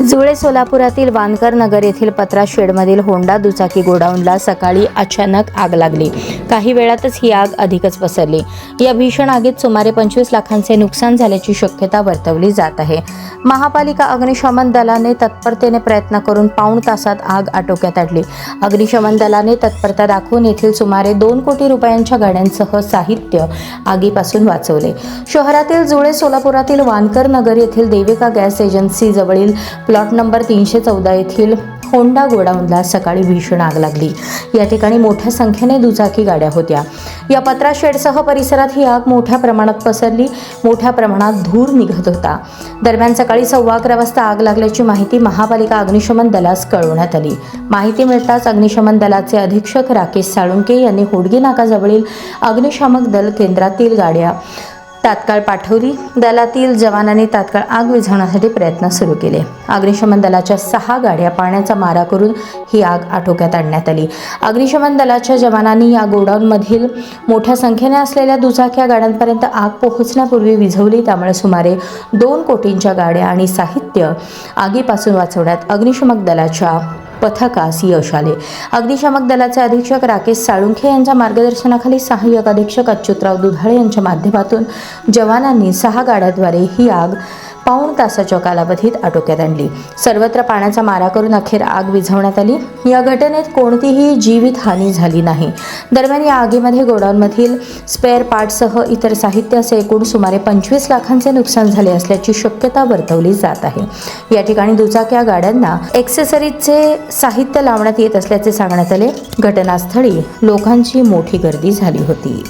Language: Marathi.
जुळे सोलापुरातील वानकर नगर येथील पत्रा शेडमधील होंडा दुचाकी गोडाऊनला सकाळी अचानक आग लागली. काही वेळातच ही आग अधिकच पसरली. या भीषण आगीत सुमारे 25 लाखांचे नुकसान झाल्याची शक्यता वर्तवली जात आहे. महापालिका अग्निशमन दलाने तत्परतेने प्रयत्न करून पाऊण तासात आग आटोक्यात आणली. अग्निशमन दलाने तत्परता दाखवून येथील सुमारे 2 कोटी रुपयांच्या गाड्यांसह साहित्य आगीपासून वाचवले. शहरातील जुळे सोलापुरातील वानकर नगर येथील देविका गॅस एजन्सी जवळील प्लॉट नंबर 314 येथील होंडा गोडाऊनला सकाळी भीषण आग लागली. या ठिकाणी मोठ्या संख्येने दुचाकी गाड्या होत्या. या पत्रा शेडसह परिसरात ही आग मोठ्या प्रमाणात पसरली. मोठ्या प्रमाणात धूर निघत होता. दरम्यान सकाळी 11:15 वाजता आग लागल्याची माहिती महापालिका अग्निशमन दलास कळवण्यात आली. माहिती मिळताच अग्निशमन दलाचे अधीक्षक राकेश साळुंके यांनी होडगी नाकाजवळील अग्निशामक दल केंद्रातील गाड्या तात्काळ पाठवली. दलातील जवानांनी तात्काळ आग विझवण्यासाठी प्रयत्न सुरू केले. अग्निशमन दलाच्या 6 गाड्या पाण्याचा मारा करून ही आग आटोक्यात आणण्यात आली. अग्निशमन दलाच्या जवानांनी या गोडाऊनमधील मोठ्या संख्येने असलेल्या दुचाक्या गाड्यांपर्यंत आग पोहोचण्यापूर्वी विझवली. त्यामुळे सुमारे 2 कोटींच्या गाड्या आणि साहित्य आगीपासून वाचवण्यात अग्निशमक दलाच्या पथकास यश आले. अग्निशामक दलाचे अधीक्षक राकेश साळुंखे यांच्या मार्गदर्शनाखाली सहाय्यक अधीक्षक अच्युतराव दुधाळे यांच्या माध्यमातून जवानांनी 6 गाड्यांद्वारे ही आग पाऊण तासाच्या कालावधीत आटोक्यात आणली. सर्वत्र पाण्याचा मारा करून अखेर आग विझवण्यात आली. या घटनेत कोणतीही जीवितहानी झाली नाही. दरम्यान या आगीमध्ये गोडाऊनमधील स्पेअर पार्टसह इतर साहित्य असे एकूण सुमारे 25 लाखांचे नुकसान झाले असल्याची शक्यता वर्तवली जात आहे. या ठिकाणी दुचाक्या गाड्यांना एक्सेसरीजचे साहित्य लावण्यात येत असल्याचे सांगण्यात आले. घटनास्थळी लोकांची मोठी गर्दी झाली होती.